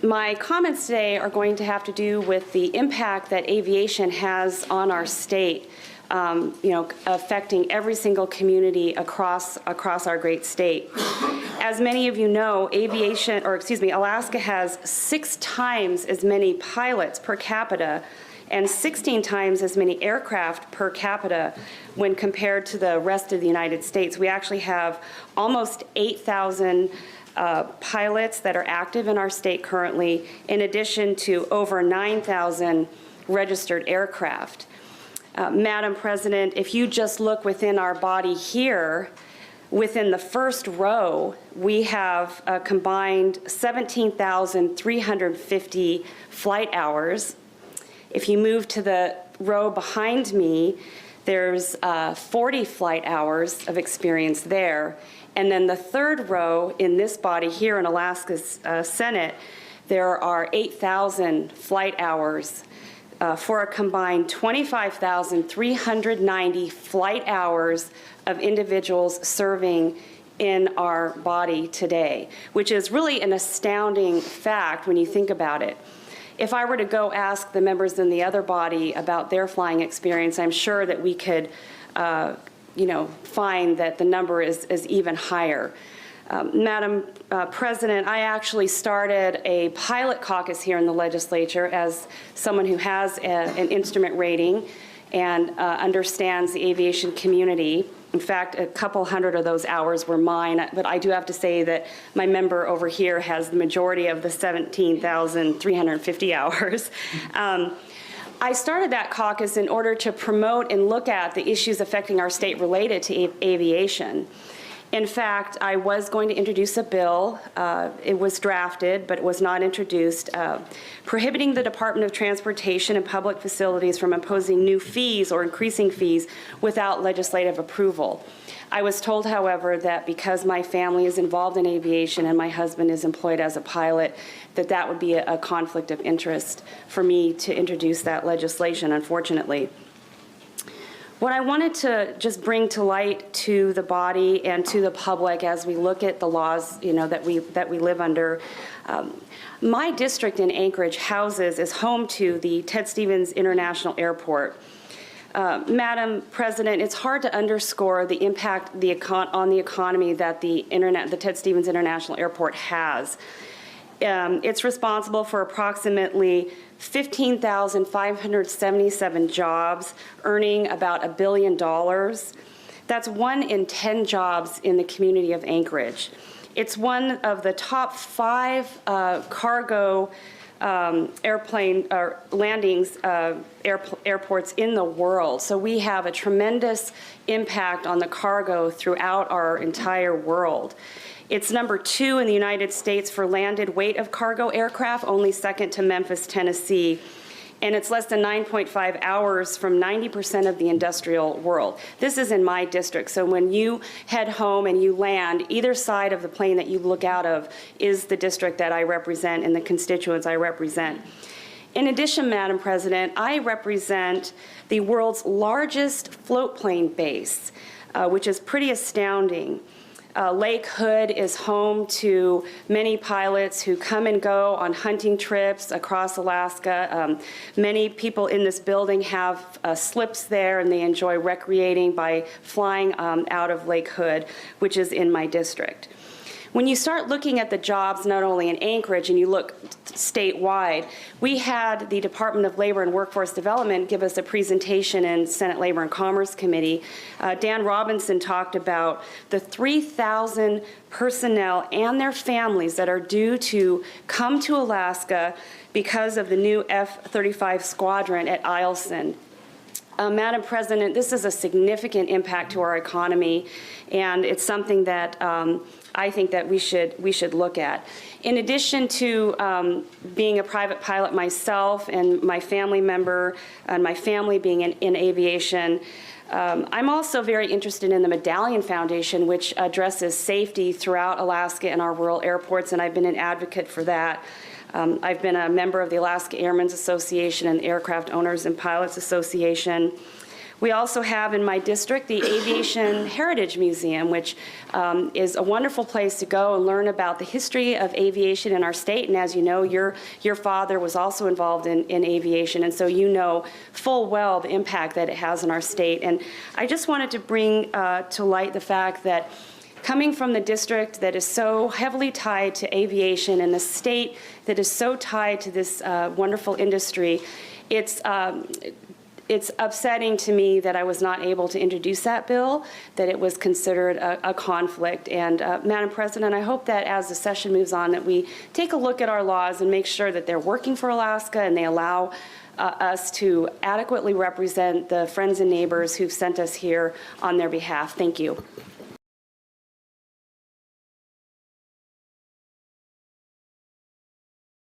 My comments today are going to have to do with the impact that aviation has on our state, affecting every single community across our great state. As many of you know, Alaska has 6 times as many pilots per capita and 16 times as many aircraft per capita when compared to the rest of the United States. We actually have almost 8,000 pilots that are active in our state currently, in addition to over 9,000 registered aircraft. Madam President, if you just look within our body here, within the first row, we have a combined 17,350 flight hours. If you move to the row behind me, there's 40 flight hours of experience there. And then the third row in this body here in Alaska's Senate, there are 8,000 flight hours for a combined 25,390 flight hours of individuals serving in our body today, which is really an astounding fact when you think about it. If I were to go ask the members in the other body about their flying experience, I'm sure that we could find that the number is even higher. Madam President, I actually started a pilot caucus here in the legislature as someone who has an instrument rating and understands the aviation community. In fact, a couple hundred of those hours were mine, but I do have to say that my member over here has the majority of the 17,350 hours. I started that caucus in order to promote and look at the issues affecting our state related to aviation. In fact, I was going to introduce a bill. It was drafted, but it was not introduced, prohibiting the Department of Transportation and public facilities from imposing new fees or increasing fees without legislative approval. I was told, however, that because my family is involved in aviation and my husband is employed as a pilot, that would be a conflict of interest for me to introduce that legislation, unfortunately. What I wanted to just bring to light to the body and to the public as we look at the laws, that we live under. My district in Anchorage is home to the Ted Stevens International Airport. Madam President, it's hard to underscore the impact on the economy that the Ted Stevens International Airport has. It's responsible for approximately 15,577 jobs, earning about $1 billion. That's 1 in 10 jobs in the community of Anchorage. It's one of the top 5 cargo airports in the world. So we have a tremendous impact on the cargo throughout our entire world. It's number 2 in the United States for landed weight of cargo aircraft, only second to Memphis, Tennessee. And it's less than 9.5 hours from 90% of the industrial world. This is in my district. So when you head home and you land, either side of the plane that you look out of is the district that I represent and the constituents I represent. In addition, Madam President, I represent the world's largest float plane base, which is pretty astounding. Lake Hood is home to many pilots who come and go on hunting trips across Alaska. Many people in this building have slips there, and they enjoy recreating by flying out of Lake Hood, which is in my district. When you start looking at the jobs not only in Anchorage and you look statewide, we had the Department of Labor and Workforce Development give us a presentation in Senate Labor and Commerce Committee. Dan Robinson talked about the 3,000 personnel and their families that are due to come to Alaska because of the new F-35 squadron at Eielson. Madam President, this is a significant impact to our economy, and it's something that I think that we should look at. In addition to being a private pilot myself and my family member and my family being in aviation, I'm also very interested in the Medallion Foundation, which addresses safety throughout Alaska and our rural airports, and I've been an advocate for that. I've been a member of the Alaska Airmen's Association and the Aircraft Owners and Pilots Association. We also have in my district the Aviation Heritage Museum, which is a wonderful place to go and learn about the history of aviation in our state. And as you know, your father was also involved in aviation, and so you know full well the impact that it has in our state. And I just wanted to bring to light the fact that coming from the district that is so heavily tied to aviation and the state that is so tied to this wonderful industry, it's upsetting to me that I was not able to introduce that bill, that it was considered a conflict. And Madam President, I hope that as the session moves on that we take a look at our laws and make sure that they're working for Alaska and they allow us to adequately represent the friends and neighbors who've sent us here on their behalf. Thank you.